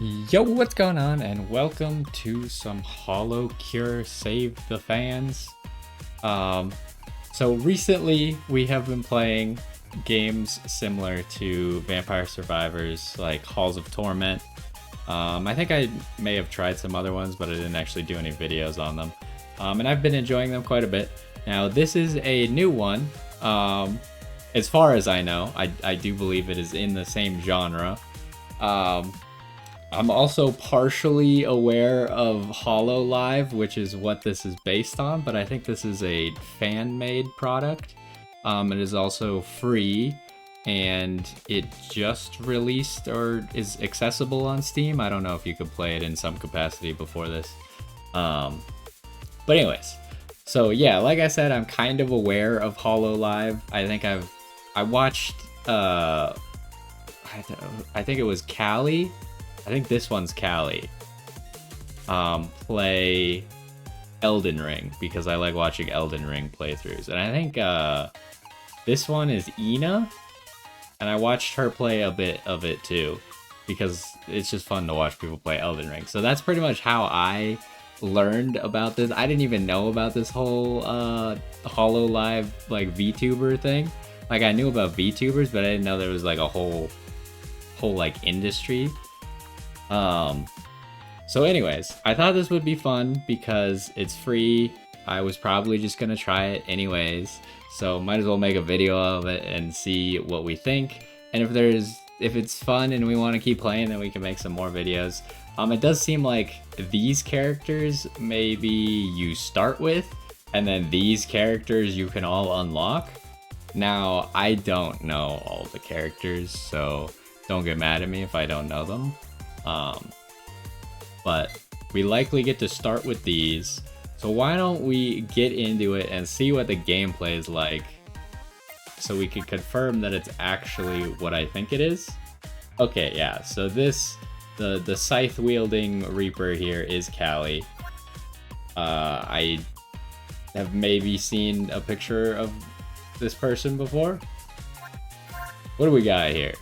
Yo, what's going on? And welcome to some HoloCure Save the Fans. Um, so recently we have been playing games similar to Vampire Survivors, like Halls of Torment. I think I may have tried some other ones, but I didn't actually do any videos on them. And I've been enjoying them quite a bit. Now, this is a new one. As far as I know, I do believe it is in the same genre. I'm also partially aware of HoloLive, which is what this is based on, but I think this is a fan-made product. It is also free, and it just released or is accessible on Steam. I don't know if you could play it in some capacity before this. But anyways, so yeah, like I said, I'm kind of aware of HoloLive. I watched, I think it was Callie. I think this one's Callie. Play Elden Ring because I like watching Elden Ring playthroughs, and I think this one is Ina, and I watched her play a bit of it too because it's just fun to watch people play Elden Ring. So that's pretty much how I learned about this. I didn't even know about this whole HoloLive like VTuber thing. Like I knew about VTubers, but I didn't know there was like a whole like industry. So anyways, I thought this would be fun because it's free. I was probably just gonna try it anyways, so might as well make a video of it and see what we think. And if it's fun and we want to keep playing, then we can make some more videos. It does seem like these characters maybe you start with, and then these characters you can all unlock. Now, I don't know all the characters, so don't get mad at me if I don't know them. But we likely get to start with these. So why don't we get into it and see what the gameplay is like so we can confirm that it's actually what I think it is. Okay, yeah, so the scythe wielding Reaper here is Callie. I have maybe seen a picture of this person before. What do we got here?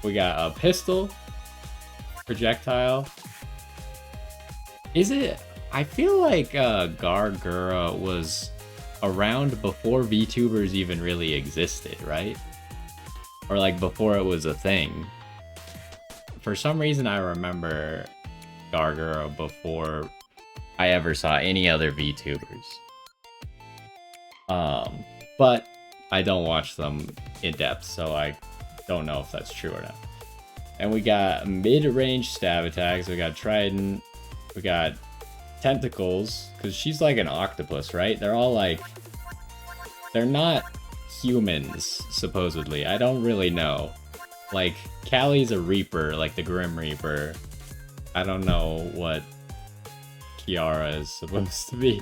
We got a pistol, projectile. Is it? I feel like Gargura was around before VTubers even really existed, right? Or like before it was a thing. For some reason, I remember Gargura before I ever saw any other VTubers. But I don't watch them in depth, so I don't know if that's true or not. And we got mid-range stab attacks. We got trident. We got tentacles, because she's like an octopus, right? They're all like... They're not humans, supposedly. I don't really know. Like, Callie's a Reaper, like the Grim Reaper. I don't know what Kiara is supposed to be.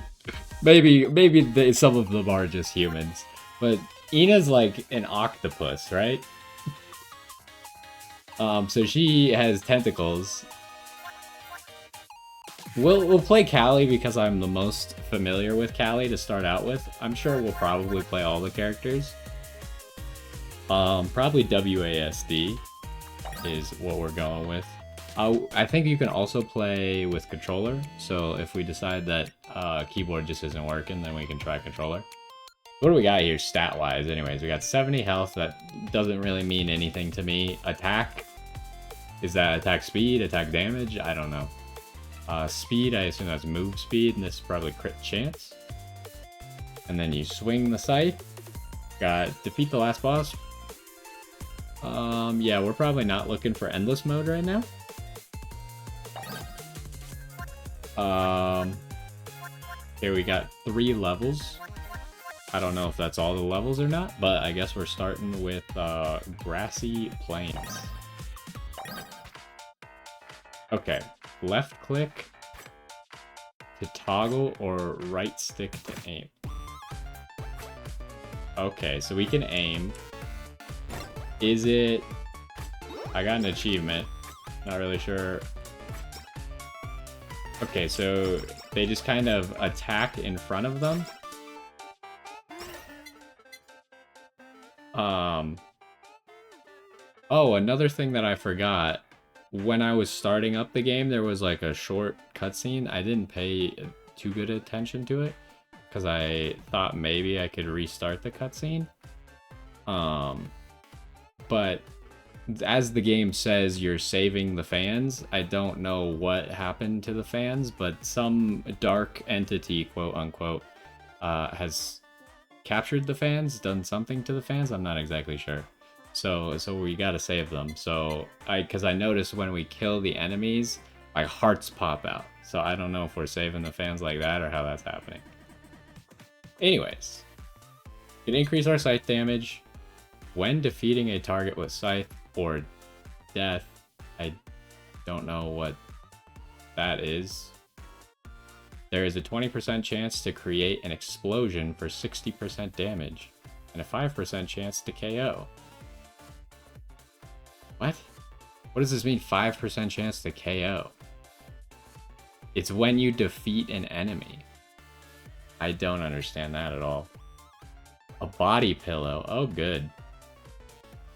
Maybe some of them are just humans. But Ina's like an octopus, right? So she has tentacles. We'll play Callie because I'm the most familiar with Callie to start out with. I'm sure we'll probably play all the characters. Probably WASD is what we're going with. I think you can also play with controller. So if we decide that keyboard just isn't working, then we can try controller. What do we got here stat-wise? Anyways, we got 70 health. That doesn't really mean anything to me. Attack. Is that attack speed, attack damage? I don't know. Speed, I assume that's move speed, and this is probably crit chance. And then you swing the scythe. Got defeat the last boss. Yeah, we're probably not looking for endless mode right now. Here we got 3 levels. I don't know if that's all the levels or not, but I guess we're starting with grassy plains. Okay, left click to toggle or right stick to aim. Okay, so we can aim. Is it... I got an achievement. Not really sure. Okay, so they just kind of attack in front of them. Oh, another thing that I forgot when I was starting up the game, there was like a short cutscene. I didn't pay too good attention to it because I thought maybe I could restart the cutscene. But as the game says, you're saving the fans. I don't know what happened to the fans, but some dark entity, quote unquote, has captured the fans, done something to the fans. I'm not exactly sure. So we gotta save them. So because I noticed when we kill the enemies, like hearts pop out. So I don't know if we're saving the fans like that or how that's happening. Anyways, can increase our scythe damage when defeating a target with scythe or death. I don't know what that is. There is a 20% chance to create an explosion for 60% damage, and a 5% chance to KO. What? What does this mean, 5% chance to KO? It's when you defeat an enemy. I don't understand that at all. A body pillow. Oh, good.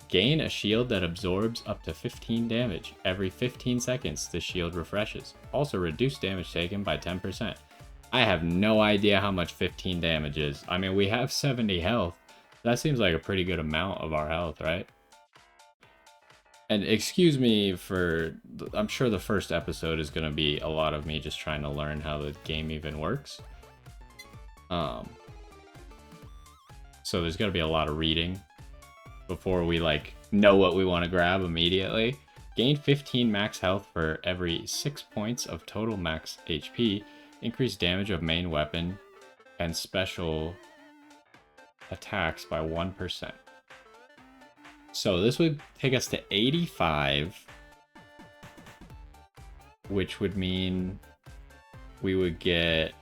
Gain a shield that absorbs up to 15 damage. Every 15 seconds, the shield refreshes. Also reduce damage taken by 10%. I have no idea how much 15 damage is. I mean, we have 70 health. That seems like a pretty good amount of our health, right? And excuse me for... I'm sure the first episode is going to be a lot of me just trying to learn how the game even works. So there's going to be a lot of reading before we like know what we want to grab immediately. Gain 15 max health for every 6 points of total max HP. Increase damage of main weapon and special attacks by 1%. So this would take us to 85, which would mean we would get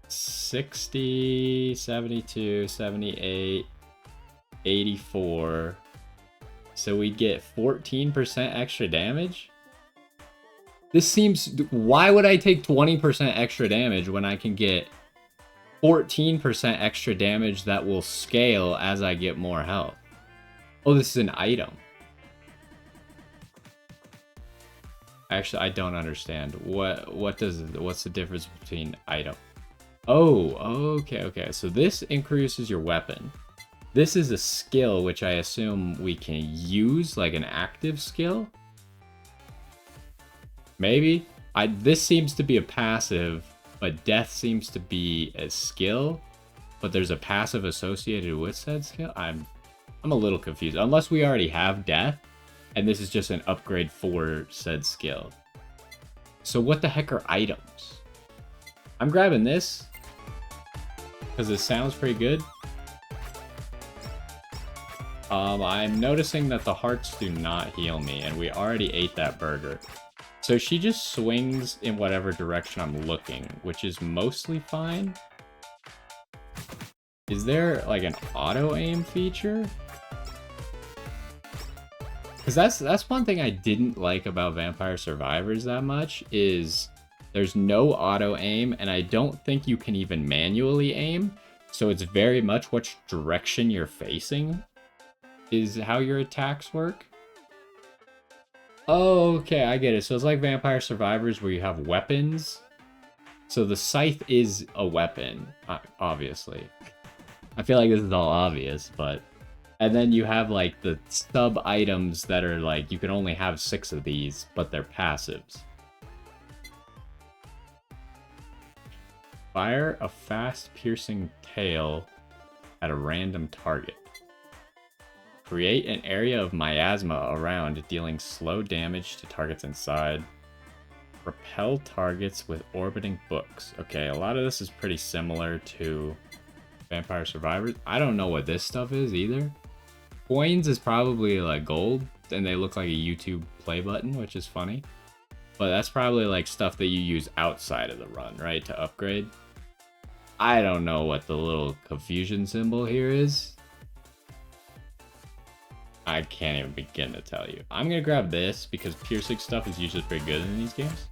60, 72, 78, 84. So we'd get 14% extra damage? This seems... Why would I take 20% extra damage when I can get 14% extra damage that will scale as I get more health? Oh, this is an item. Actually, I don't understand. What's the difference between item? Oh, okay. So this increases your weapon. This is a skill which I assume we can use, like an active skill. Maybe. This seems to be a passive, but death seems to be a skill. But there's a passive associated with said skill. I'm a little confused. Unless we already have death, and this is just an upgrade for said skill. So what the heck are items? I'm grabbing this because it sounds pretty good. I'm noticing that the hearts do not heal me, and we already ate that burger. So she just swings in whatever direction I'm looking, which is mostly fine. Is there like an auto-aim feature? Because that's one thing I didn't like about Vampire Survivors that much, is there's no auto-aim, and I don't think you can even manually aim. So it's very much which direction you're facing is how your attacks work. Oh, okay, I get it. So it's like Vampire Survivors where you have weapons. So the scythe is a weapon, obviously. I feel like this is all obvious, but... And then you have like the sub-items that are like, you can only have 6 of these, but they're passives. Fire a fast piercing tail at a random target. Create an area of miasma around, dealing slow damage to targets inside. Repel targets with orbiting books. Okay, a lot of this is pretty similar to Vampire Survivors. I don't know what this stuff is either. Coins is probably like gold, and they look like a YouTube play button, which is funny. But that's probably like stuff that you use outside of the run, right, to upgrade. I don't know what the little confusion symbol here is. I can't even begin to tell you. I'm gonna grab this because piercing stuff is usually pretty good in these games.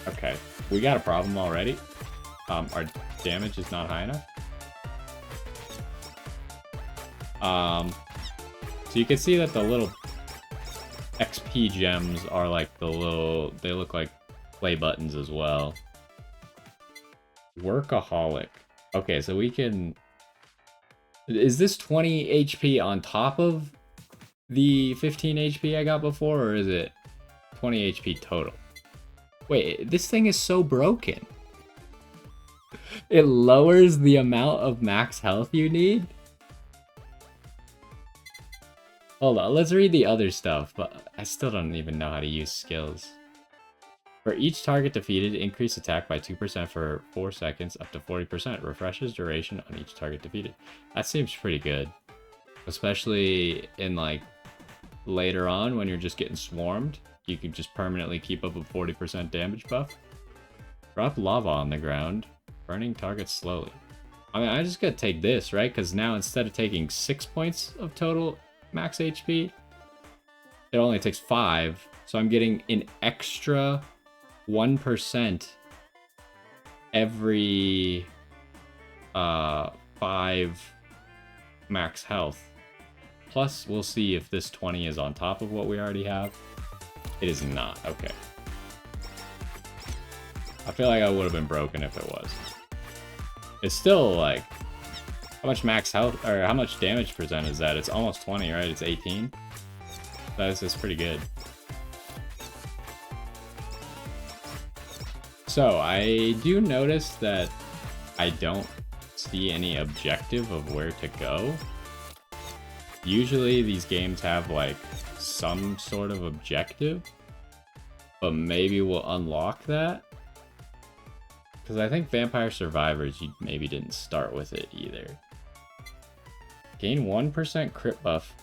Okay, we got a problem already. Our damage is not high enough. So you can see that the little XP gems are like the little, they look like play buttons as well. Workaholic. Okay, so we can... Is this 20 HP on top of the 15 HP I got before, or is it 20 HP total? Wait, this thing is so broken. It lowers the amount of max health you need? Hold on, let's read the other stuff, but I still don't even know how to use skills. For each target defeated, increase attack by 2% for 4 seconds, up to 40%. Refreshes duration on each target defeated. That seems pretty good. Especially in, like, later on when you're just getting swarmed. You can just permanently keep up a 40% damage buff. Drop lava on the ground. Burning targets slowly. I mean, I just gotta take this, right? Because now instead of taking 6 points of total max HP, it only takes 5. So I'm getting an extra 1% every 5 max health. Plus, we'll see if this 20 is on top of what we already have. It is not. Okay. I feel like I would have been broken if it was. It's still like, how much max health, or how much damage percent is that? It's almost 20, right? It's 18. That's pretty good. So, I do notice that I don't see any objective of where to go. Usually these games have like some sort of objective, but maybe we'll unlock that. Because I think Vampire Survivors, you maybe didn't start with it either. Gain 1% crit buff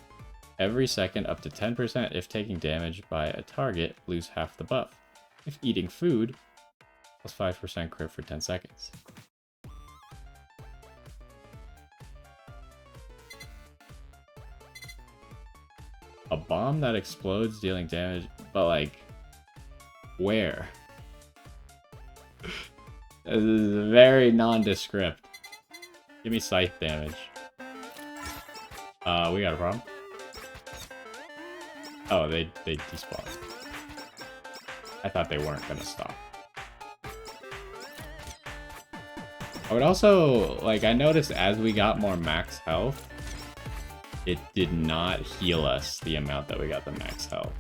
every second up to 10% if taking damage by a target, lose half the buff. If eating food, plus 5% crit for 10 seconds. A bomb that explodes dealing damage, but like, where? This is very nondescript. Give me scythe damage. We got a problem. Oh, they despawned. I thought they weren't gonna stop. I would also, like, I noticed as we got more max health, it did not heal us the amount that we got the max health.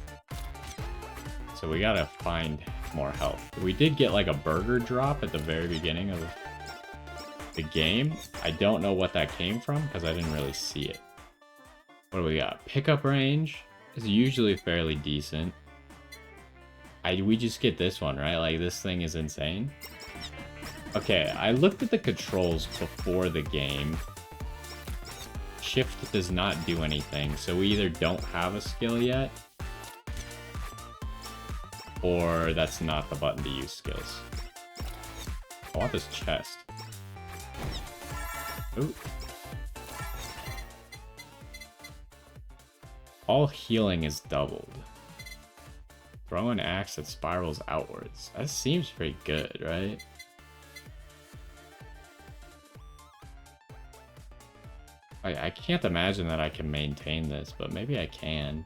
So we gotta find more health. We did get like a burger drop at the very beginning of the game. I don't know what that came from because I didn't really see it. What do we got? Pickup range is usually fairly decent. We just get this one, right? Like, this thing is insane. Okay, I looked at the controls before the game. Shift does not do anything, so we either don't have a skill yet, or that's not the button to use skills. I want this chest. Ooh. All healing is doubled. Throw an axe that spirals outwards. That seems pretty good, right? I can't imagine that I can maintain this, but maybe I can.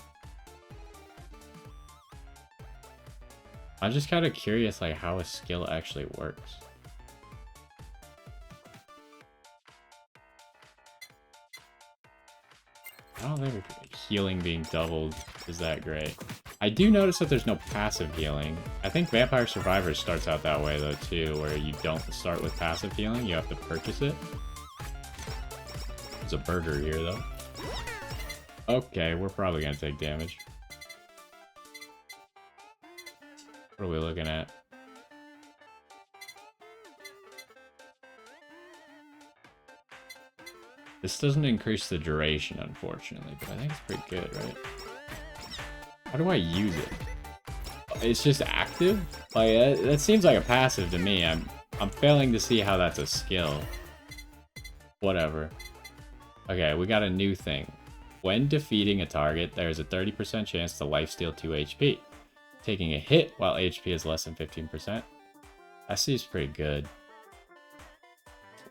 I'm just kind of curious, like, how a skill actually works. I don't think healing being doubled is that great. I do notice that there's no passive healing. I think Vampire Survivors starts out that way, though, too, where you don't start with passive healing, you have to purchase it. There's a burger here, though. Okay, we're probably gonna take damage. What are we looking at? This doesn't increase the duration, unfortunately, but I think it's pretty good, right? How do I use it? It's just active? Like, that seems like a passive to me. I'm failing to see how that's a skill. Whatever. Okay, we got a new thing. When defeating a target, there is a 30% chance to lifesteal 2 HP. Taking a hit while HP is less than 15%. That seems pretty good.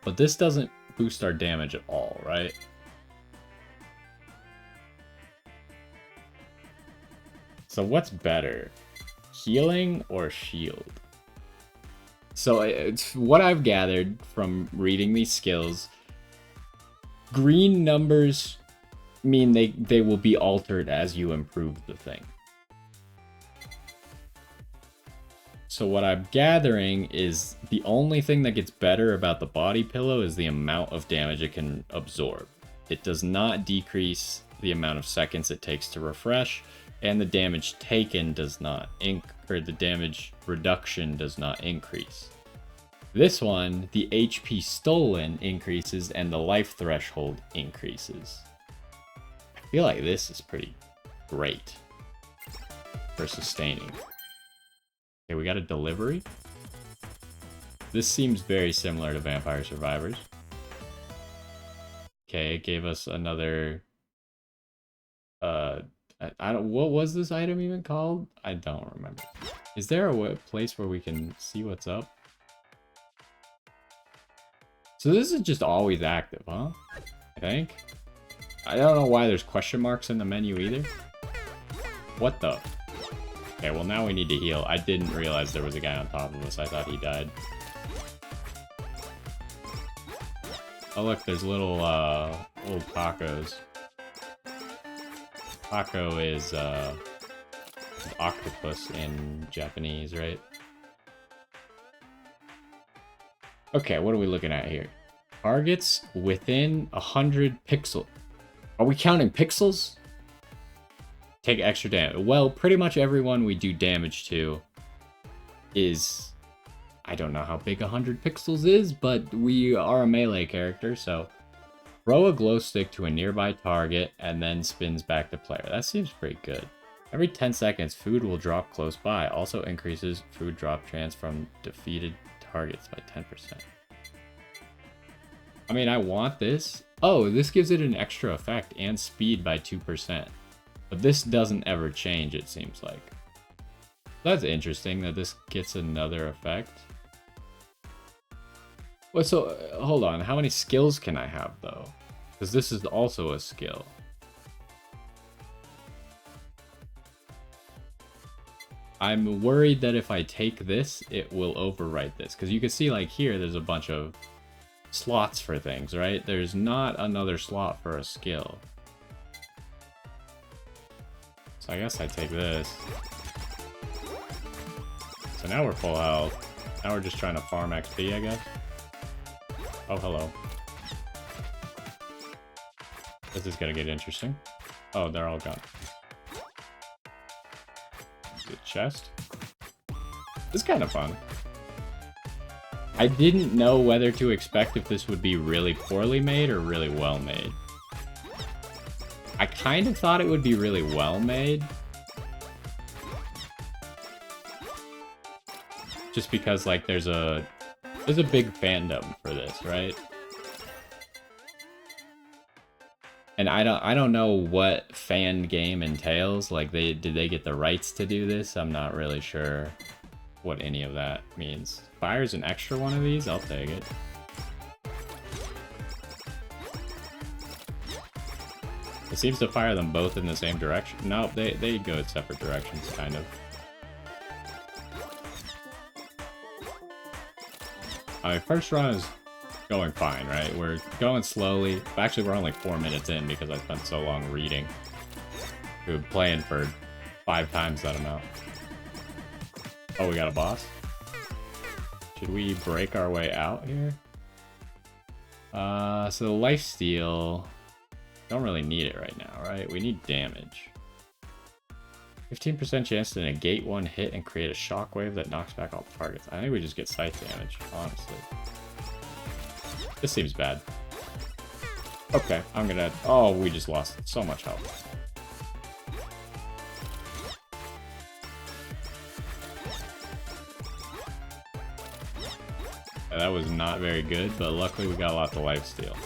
But this doesn't boost our damage at all, right? So what's better? Healing or shield? So it's what I've gathered from reading these skills. Green numbers mean they will be altered as you improve the thing. So what I'm gathering is the only thing that gets better about the body pillow is the amount of damage it can absorb. It does not decrease the amount of seconds it takes to refresh, and the damage taken does not the damage reduction does not increase. This one, the HP stolen increases and the life threshold increases. I feel like this is pretty great for sustaining. Okay, we got a delivery. This seems very similar to Vampire Survivors. Okay, it gave us another... I don't... What was this item even called? I don't remember. Is there a place where we can see what's up? So this is just always active, huh? I think. I don't know why there's question marks in the menu either. What the? Okay, well now we need to heal. I didn't realize there was a guy on top of us. I thought he died. Oh look, there's little tacos. Taco is octopus in Japanese, right? Okay, what are we looking at here? Targets within 100 pixels. Are we counting pixels? Take extra damage. Well, pretty much everyone we do damage to is... I don't know how big 100 pixels is, but we are a melee character, so... Throw a glow stick to a nearby target and then spins back to player. That seems pretty good. Every 10 seconds, food will drop close by. Also increases food drop chance from defeated targets by 10%. I mean, I want this. Oh, this gives it an extra effect and speed by 2%. But this doesn't ever change, it seems like. That's interesting that this gets another effect. Well, so, hold on. How many skills can I have, though? Because this is also a skill. I'm worried that if I take this, it will overwrite this. Because you can see, like, here, there's a bunch of slots for things, right? There's not another slot for a skill. So I guess I take this. So now we're full health. Now we're just trying to farm XP, I guess. Oh, hello. This is gonna get interesting. Oh, they're all gone. Good chest. This is kind of fun. I didn't know whether to expect if this would be really poorly made or really well made. I kind of thought it would be really well made. Just because, like, there's a big fandom for this, right? And I don't know what fan game entails. Like, did they get the rights to do this? I'm not really sure what any of that means. Fires an extra one of these? I'll take it. It seems to fire them both in the same direction. No, they go in separate directions, kind of. I mean, first run is going fine, right? We're going slowly. Actually, we're only 4 minutes in because I spent so long reading. We were playing for 5 times that amount. Oh, we got a boss? Should we break our way out here? So the lifesteal... Don't really need it right now, right? We need damage. 15% chance to negate one hit and create a shockwave that knocks back all targets. I think we just get scythe damage, honestly. This seems bad. Okay, I'm gonna... Oh, we just lost so much health. That was not very good, but luckily we got lots of lifesteal.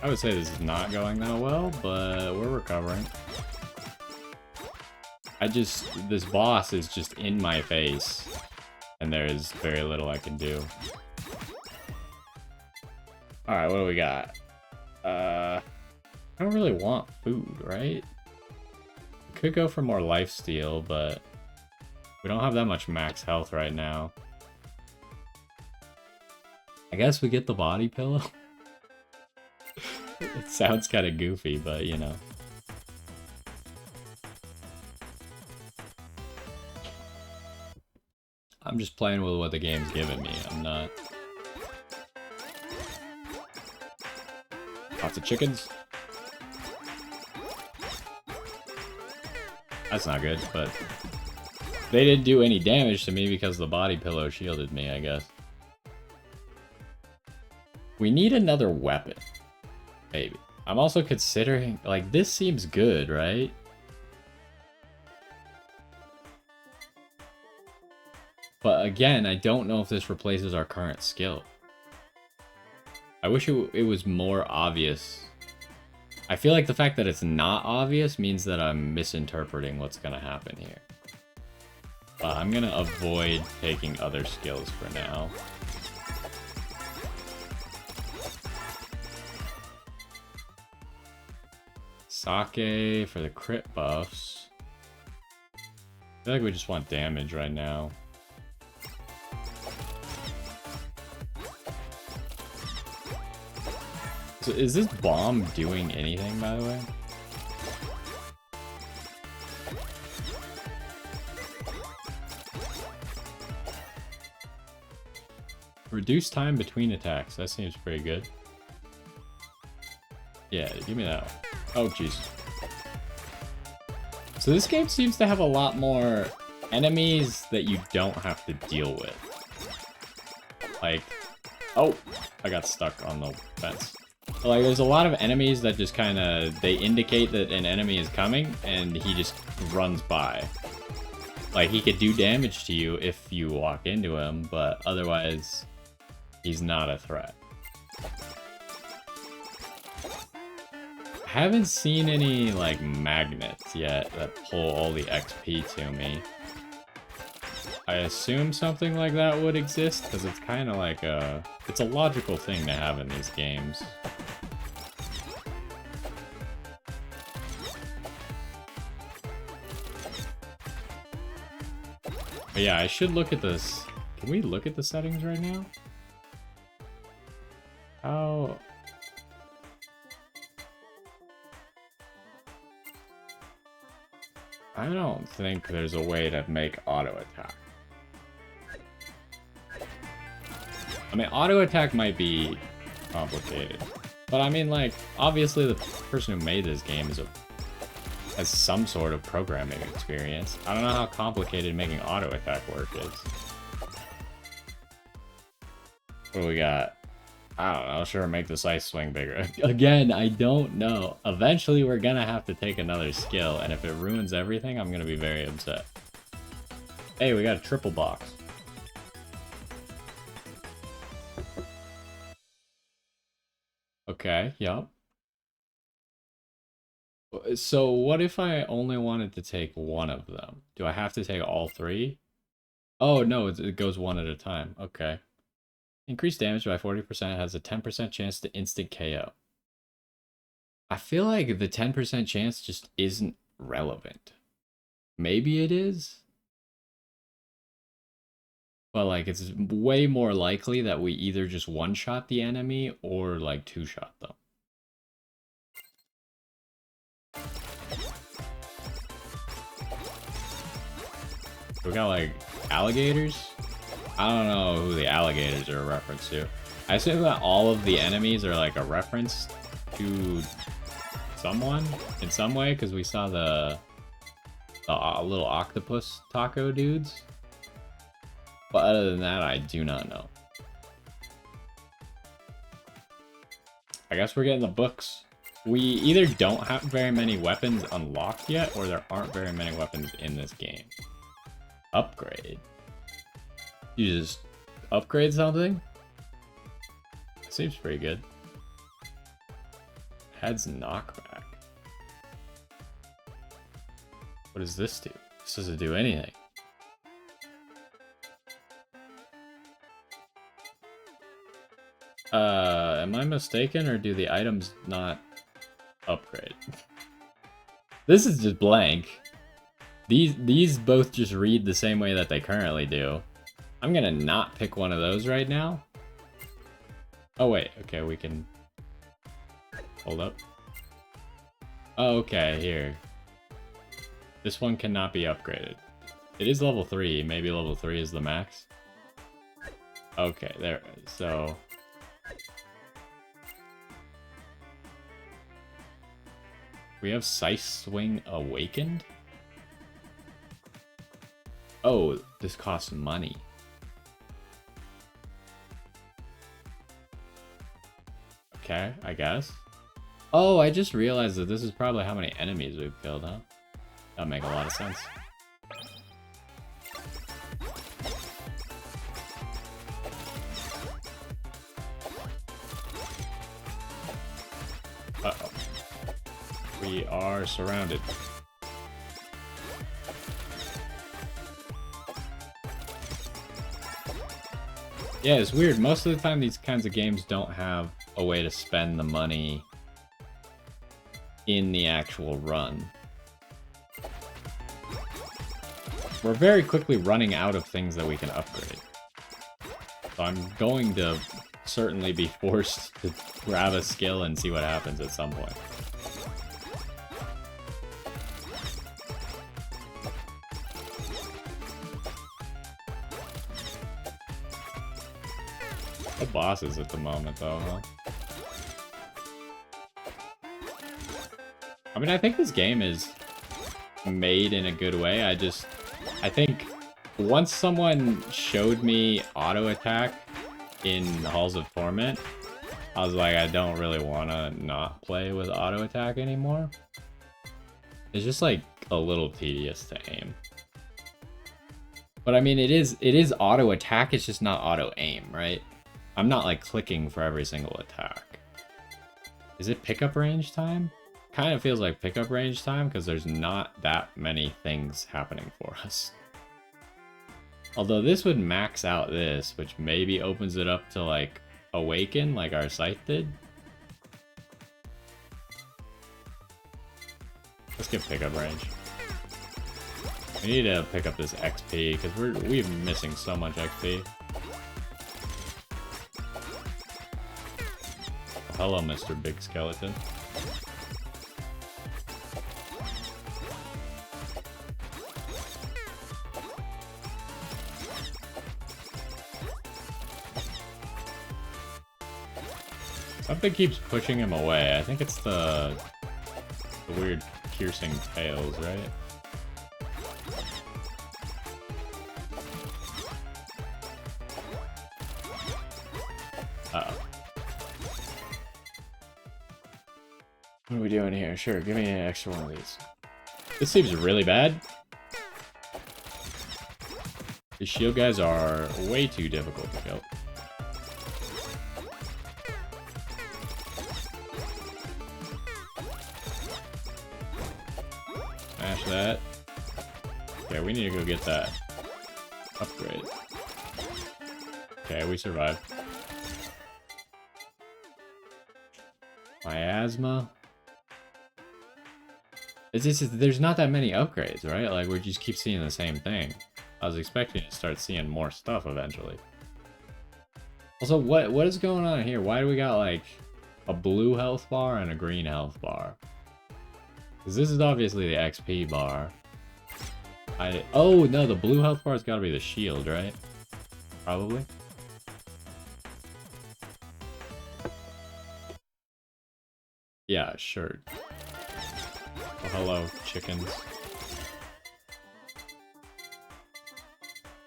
I would say this is not going that well, but we're recovering. This boss is just in my face, and there is very little I can do. Alright, what do we got? I don't really want food, right? We could go for more lifesteal, but we don't have that much max health right now. I guess we get the body pillow. It sounds kind of goofy, but you know. I'm just playing with what the game's giving me. I'm not... Lots of chickens. That's not good, but... They didn't do any damage to me because the body pillow shielded me, I guess. We need another weapon. Maybe. I'm also considering... Like, this seems good, right? But again, I don't know if this replaces our current skill. I wish it was more obvious. I feel like the fact that it's not obvious means that I'm misinterpreting what's going to happen here. But I'm going to avoid taking other skills for now. Sake for the crit buffs. I feel like we just want damage right now. So is this bomb doing anything, by the way? Reduce time between attacks. That seems pretty good. Yeah, give me that one. Oh, jeez. So this game seems to have a lot more enemies that you don't have to deal with. Like... Oh! I got stuck on the fence. Like, there's a lot of enemies that just kind of... They indicate that an enemy is coming, and he just runs by. Like, he could do damage to you if you walk into him, but otherwise, he's not a threat. I haven't seen any, like, magnets yet that pull all the XP to me. I assume something like that would exist, because it's kind of like a... It's a logical thing to have in these games. But yeah, I should look at this. Can we look at the settings right now? How... I don't think there's a way to make auto attack. I mean, auto attack might be complicated. But I mean, like, obviously the person who made this game has some sort of programming experience. I don't know how complicated making auto attack work is. What do we got? I don't know, sure, make this ice swing bigger. Again, I don't know. Eventually, we're gonna have to take another skill, and if it ruins everything, I'm gonna be very upset. Hey, we got a triple box. Okay, yep. So, what if I only wanted to take one of them? Do I have to take all three? Oh, no, it goes one at a time. Okay. Increased damage by 40% has a 10% chance to instant KO. I feel like the 10% chance just isn't relevant. Maybe it is? But like, it's way more likely that we either just one-shot the enemy or like two-shot them. We got like alligators? I don't know who the alligators are a reference to. I assume that all of the enemies are like a reference to someone in some way, because we saw the little octopus taco dudes. But other than that, I do not know. I guess we're getting the books. We either don't have very many weapons unlocked yet, or there aren't very many weapons in this game. Upgrade. You just upgrade something? Seems pretty good. Head's knockback. What does this do? This doesn't do anything. Am I mistaken, or do the items not upgrade. This is just blank. These both just read the same way that they currently do. I'm gonna not pick one of those right now. Oh wait, okay, we can... Hold up. Oh, okay, here. This one cannot be upgraded. It is level 3, maybe level 3 is the max. Okay, there, so... We have Scythe Swing Awakened? Oh, this costs money. Okay, I guess. Oh, I just realized that this is probably how many enemies we've killed, huh? That'd make a lot of sense. Uh-oh. We are surrounded. Yeah, it's weird. Most of the time, these kinds of games don't have a way to spend the money in the actual run. We're very quickly running out of things that we can upgrade. So I'm going to certainly be forced to grab a skill and see what happens at some point. The bosses at the moment, though, huh? I mean, I think this game is made in a good way. I think once someone showed me auto attack in Halls of Torment, I was like, I don't really want to not play with auto attack anymore. It's just like a little tedious to aim. But I mean, it is auto attack, it's just not auto aim, right? I'm not like clicking for every single attack. Is it pickup range time? Kind of feels like pickup range time because there's not that many things happening for us. Although this would max out this, which maybe opens it up to like Awaken, like our scythe did. Let's get pickup range. We need to pick up this XP because we're missing so much XP. Hello, Mr. Big Skeleton. Something keeps pushing him away. I think it's the weird piercing tails, right? Uh-oh. What are we doing here? Sure, give me an extra one of these. This seems really bad. The shield guys are way too difficult to kill. Smash that. Okay, we need to go get that upgrade. Okay, we survived. Miasma. It's just, there's not that many upgrades, right? Like, we just keep seeing the same thing. I was expecting to start seeing more stuff eventually. Also, what is going on here? Why do we got, like, a blue health bar and a green health bar? Because this is obviously the XP bar. Oh, no, the blue health bar's gotta be the shield, right? Probably. Yeah, sure. Oh, hello, chickens.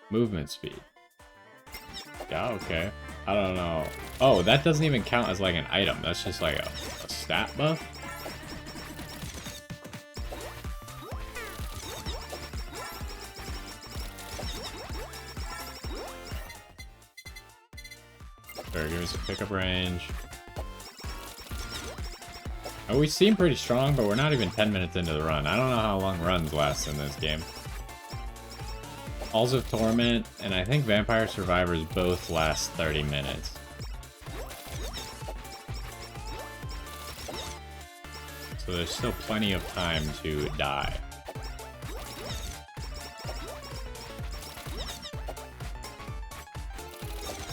Movement speed. Yeah, okay. I don't know. Oh, that doesn't even count as like an item. That's just like a stat buff? Sure, give me some pickup range. Oh, we seem pretty strong, but we're not even 10 minutes into the run. I don't know how long runs last in this game. Halls of Torment and I think Vampire Survivors both last 30 minutes. So there's still plenty of time to die.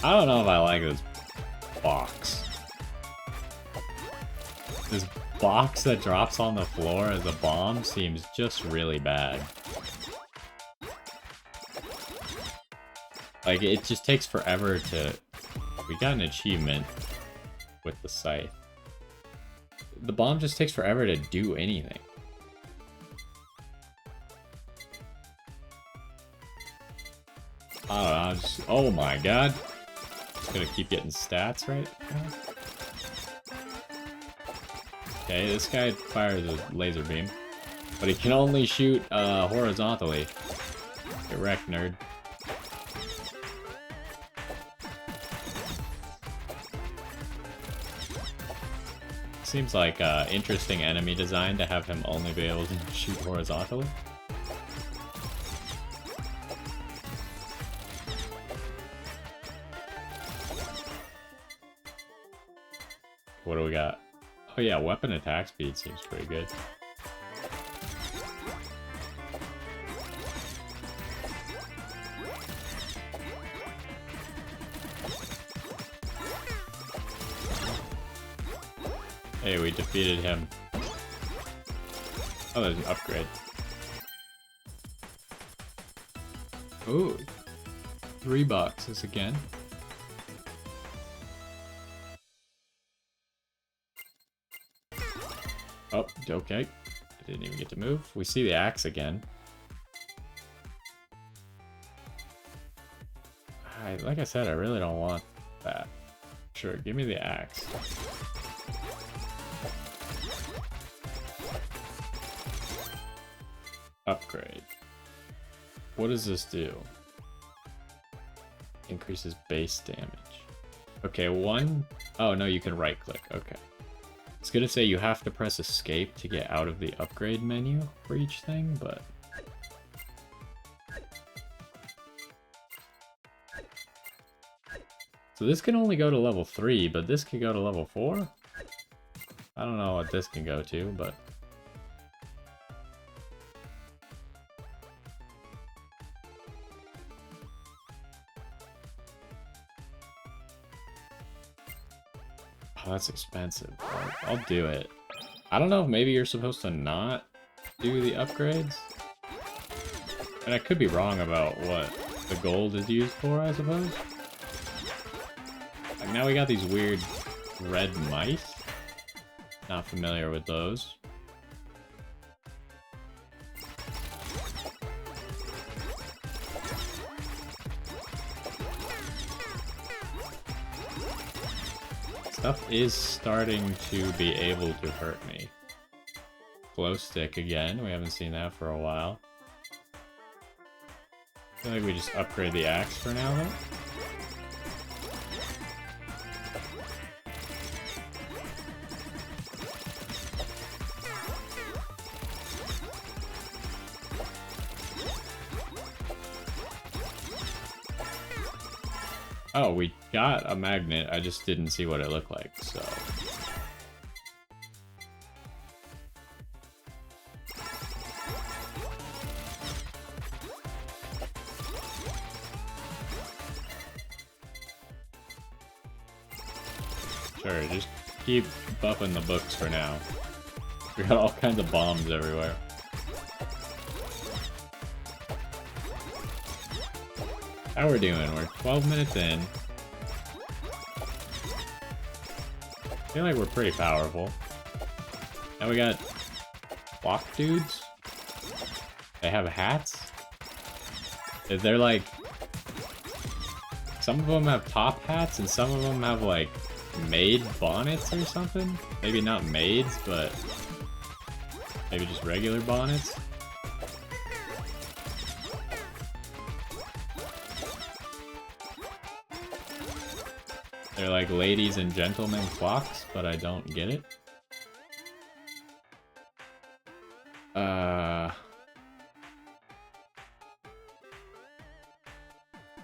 I don't know if I like this box. This box that drops on the floor as a bomb seems just really bad. Like, it just takes forever to... We got an achievement with the scythe. The bomb just takes forever to do anything. I don't know, oh my god. Just gonna keep getting stats right now. Okay, this guy fires a laser beam. But he can only shoot horizontally. Get wrecked, nerd. Seems like interesting enemy design to have him only be able to shoot horizontally. What do we got? Oh yeah, weapon attack speed seems pretty good. Hey, we defeated him. Oh, there's an upgrade. Ooh, 3 boxes again. Oh, okay. I didn't even get to move. We see the axe again. Like I said, I really don't want that. Sure, give me the axe. Upgrade. What does this do? Increases base damage. Okay, one... Oh, no, you can right click. Okay. It's gonna say you have to press escape to get out of the upgrade menu for each thing, but... So this can only go to level 3, but this can go to level 4? I don't know what this can go to, but... Oh, that's expensive. I'll do it. I don't know if maybe you're supposed to not do the upgrades. And I could be wrong about what the gold is used for, I suppose. Like, now we got these weird red mice. Not familiar with those. Stuff is starting to be able to hurt me. Glow stick again. We haven't seen that for a while. I feel like we just upgrade the axe for now, though. Oh, we got a magnet, I just didn't see what it looked like, so... Sure, just keep buffing the books for now. We got all kinds of bombs everywhere. How we're doing? We're 12 minutes in. I feel like we're pretty powerful. Now we got block dudes. They have hats. They're like... Some of them have top hats and some of them have like maid bonnets or something. Maybe not maids, but maybe just regular bonnets. They're like ladies and gentlemen clocks, but I don't get it.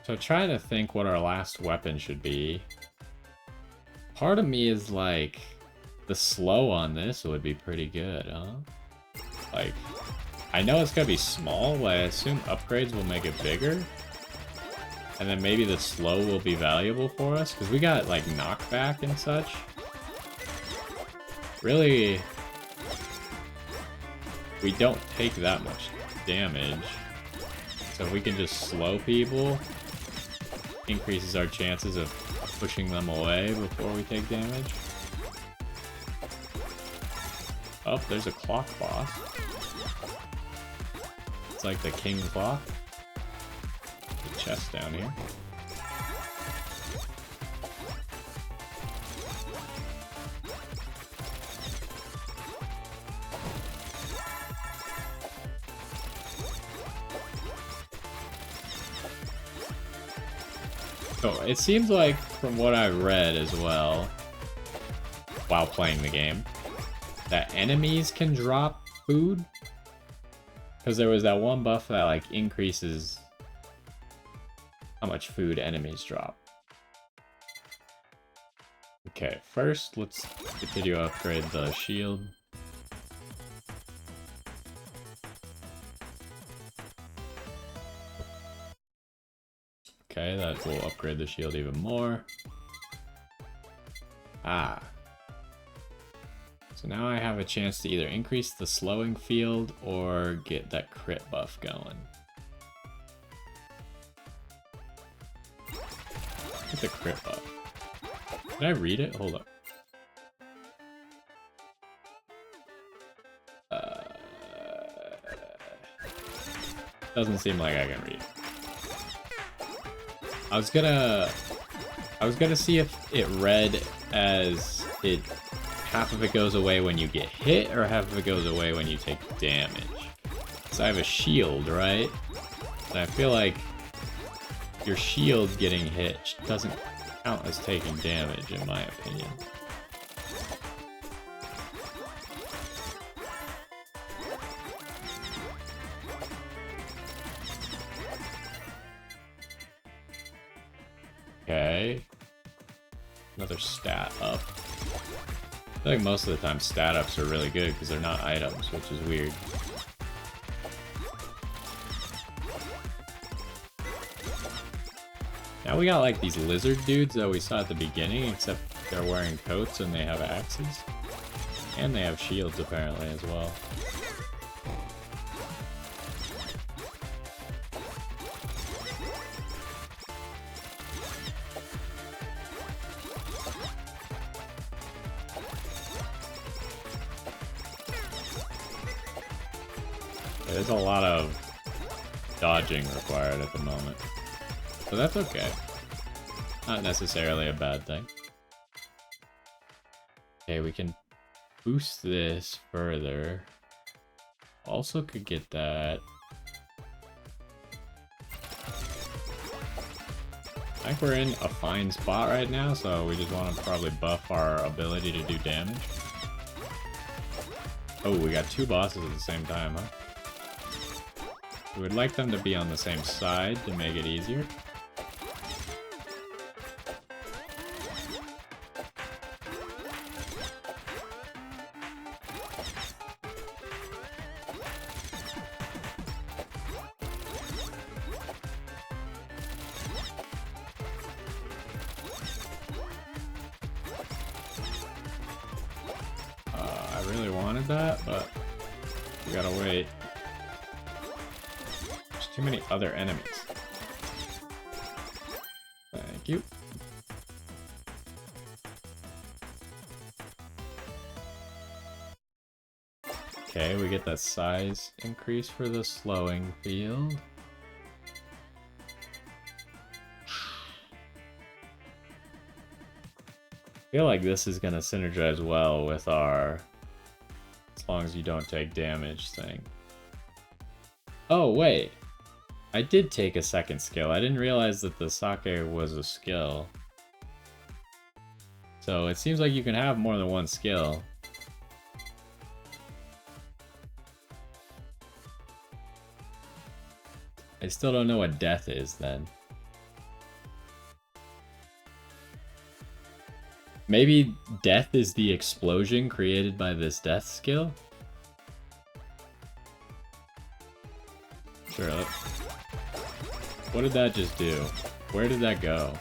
So trying to think what our last weapon should be. Part of me is like, The slow on this would be pretty good, huh? Like, I know it's gonna be small, but I assume upgrades will make it bigger. And then maybe the slow will be valuable for us, because we got, like, knockback and such. Really, we don't take that much damage. So if we can just slow people, increases our chances of pushing them away before we take damage. Oh, there's a clock boss. It's like the king clock. The chest down here. So it seems like, from what I read as well, while playing the game, that enemies can drop food. Because there was that one buff that, like, increases how much food enemies drop. Okay, first, let's continue to upgrade the shield. Okay, that will upgrade the shield even more. Ah. So now I have a chance to either increase the slowing field or get that crit buff going. Get the crit buff. Did I read it? Hold up. Doesn't seem like I can read. I was gonna see if it read as it half of it goes away when you get hit or half of it goes away when you take damage. So I have a shield, right? And I feel like your shield getting hit doesn't count as taking damage, in my opinion. Okay. Another stat up. I feel like most of the time stat ups are really good because they're not items, which is weird. Now we got like these lizard dudes that we saw at the beginning, except they're wearing coats and they have axes. And they have shields apparently as well. There's a lot of dodging required at the moment. So that's okay. Not necessarily a bad thing. Okay, we can boost this further. Also could get that. I think we're in a fine spot right now, so we just want to probably buff our ability to do damage. Oh, we got two bosses at the same time, huh? We would like them to be on the same side to make it easier. I really wanted that, but we gotta wait. Too many other enemies. Thank you. Okay, we get that size increase for the slowing field. I feel like this is gonna synergize well with our as long as you don't take damage thing. Oh, wait. I did take a second skill. I didn't realize that the sake was a skill. So it seems like you can have more than one skill. I still don't know what death is then. Maybe death is the explosion created by this death skill? Sure. What did that just do? Where did that go?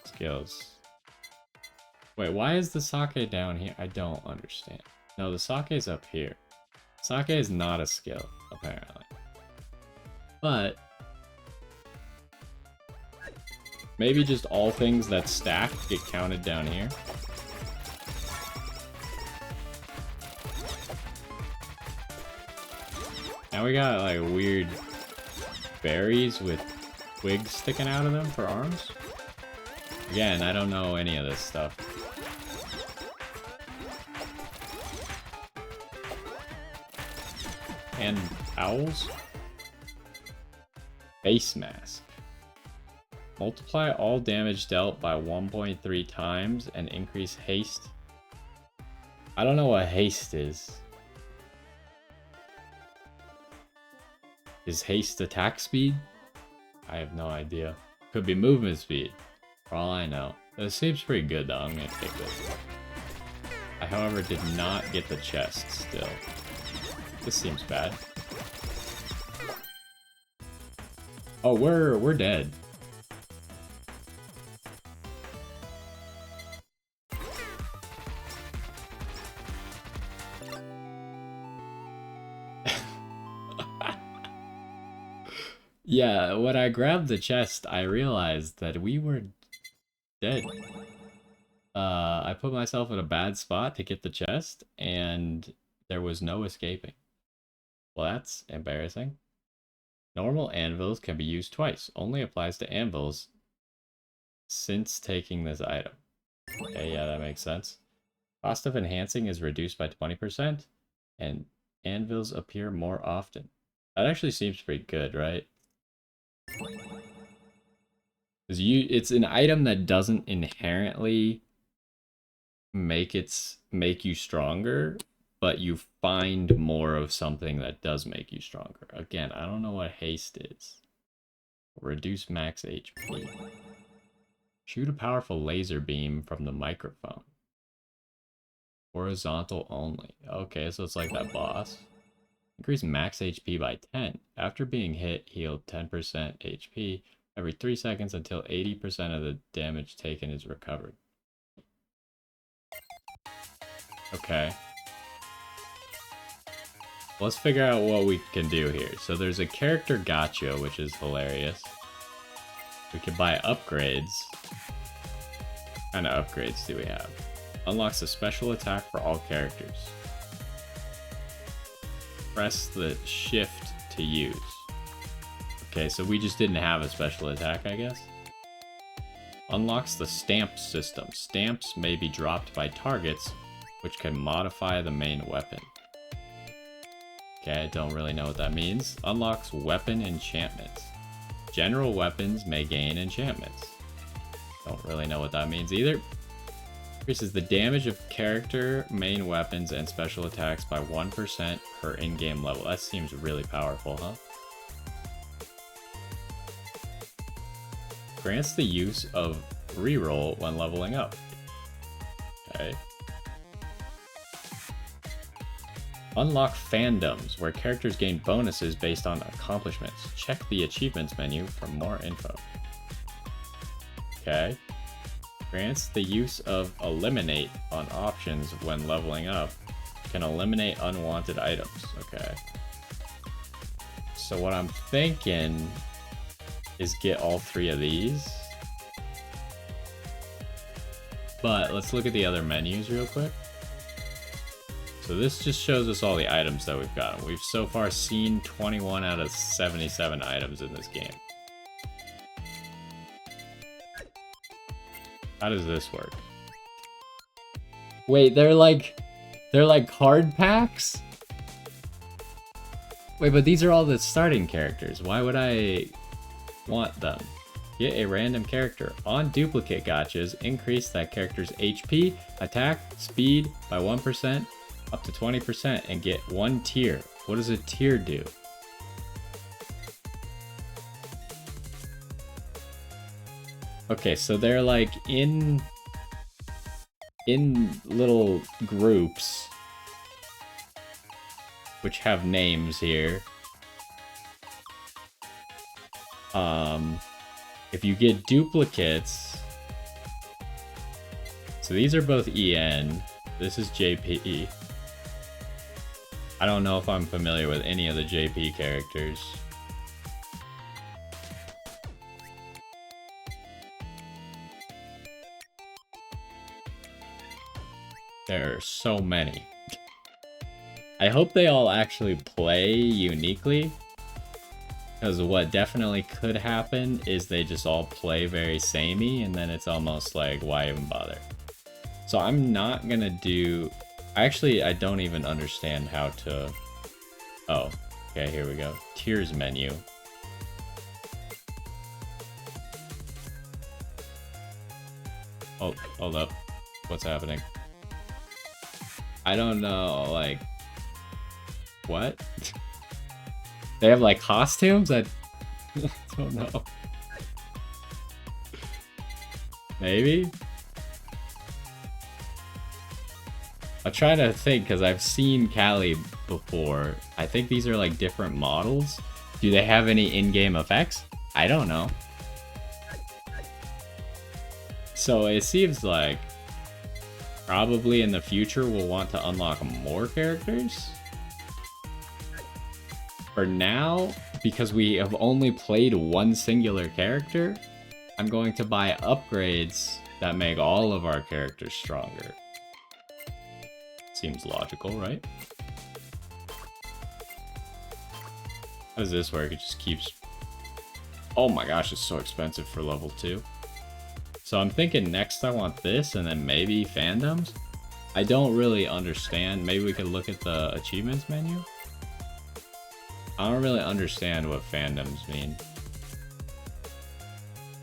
Skills. Wait, why is the sake down here? I don't understand. No, the sake's up here. Sake is not a skill, apparently. But maybe just all things that stack get counted down here. Now we got like weird berries with twigs sticking out of them for arms. Again, I don't know any of this stuff. And owls? Face mask. Multiply all damage dealt by 1.3 times and increase haste. I don't know what haste is. Is haste attack speed? I have no idea. Could be movement speed, for all I know. This seems pretty good though, I'm gonna take this. I, however, did not get the chest still. This seems bad. Oh, we're dead. Yeah, when I grabbed the chest, I realized that we were dead. I put myself in a bad spot to get the chest, and there was no escaping. Well, that's embarrassing. Normal anvils can be used twice. Only applies to anvils since taking this item. Okay, yeah, that makes sense. Cost of enhancing is reduced by 20%, and anvils appear more often. That actually seems pretty good, right? Because it's an item that doesn't inherently make you stronger, but you find more of something that does make you stronger. Again, I don't know what haste is. Reduce max HP. Shoot a powerful laser beam from the microphone. Horizontal only. Okay, so it's like that boss. Increase max HP by 10. After being hit, heal 10% HP every 3 seconds until 80% of the damage taken is recovered. Okay. Let's figure out what we can do here. So there's a character gacha, which is hilarious. We can buy upgrades. What kind of upgrades do we have? Unlocks a special attack for all characters. Press the shift to use. Okay, so we just didn't have a special attack, I guess. Unlocks the stamp system. Stamps may be dropped by targets, which can modify the main weapon. Okay, I don't really know what that means. Unlocks weapon enchantments. General weapons may gain enchantments. Don't really know what that means either. Increases the damage of character, main weapons, and special attacks by 1% per in-game level. That seems really powerful, huh? Grants the use of reroll when leveling up. Okay. Unlock fandoms, where characters gain bonuses based on accomplishments. Check the achievements menu for more info. Okay. Grants the use of eliminate on options when leveling up. Can eliminate unwanted items. Okay. So what I'm thinking is get all 3 of these. But let's look at the other menus real quick. So this just shows us all the items that we've gotten. We've so far seen 21 out of 77 items in this game. How does this work? Wait, they're like card packs? Wait, but these are all the starting characters. Why would I want them? Get a random character. On duplicate gachas, increase that character's HP, attack, speed by 1%, up to 20%, and get 1 tier. What does a tier do? Okay, so they're like in little groups, which have names here. If you get duplicates, so these are both EN. This is JP. I don't know if I'm familiar with any of the JP characters. There are so many. I hope they all actually play uniquely, because what definitely could happen is they just all play very samey, and then it's almost like, why even bother? So I'm not gonna do... Actually, I don't even understand how to... Oh, okay, here we go. Tiers menu. Oh, hold up. What's happening? I don't know, like... What? They have, like, costumes? I don't know. Maybe? I'm trying to think, because I've seen Callie before. I think these are, like, different models. Do they have any in-game effects? I don't know. So it seems like probably in the future we'll want to unlock more characters. For now, because we have only played one singular character, I'm going to buy upgrades that make all of our characters stronger. Seems logical, right? How does this work? It just keeps... Oh my gosh, it's so expensive for level 2. So I'm thinking next I want this, and then maybe fandoms? I don't really understand. Maybe we could look at the achievements menu? I don't really understand what fandoms mean.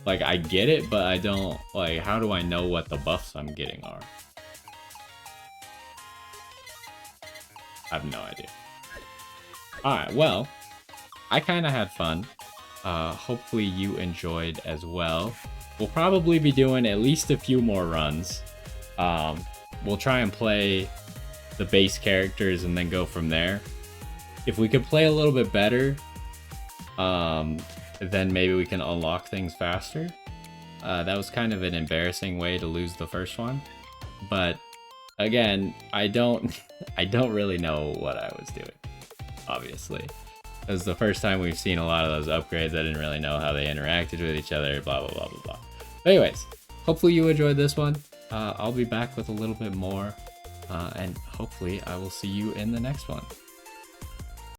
Like, I get it, but I don't... Like, how do I know what the buffs I'm getting are? I have no idea. Alright, well, I kind of had fun. Hopefully you enjoyed as well. We'll probably be doing at least a few more runs. We'll try and play the base characters and then go from there. If we could play a little bit better, then maybe we can unlock things faster. That was kind of an embarrassing way to lose the first one. But again, I don't really know what I was doing, obviously. This is the first time we've seen a lot of those upgrades. I didn't really know how they interacted with each other, blah, blah, blah, blah, blah. But anyways, hopefully you enjoyed this one. I'll be back with a little bit more, and hopefully I will see you in the next one.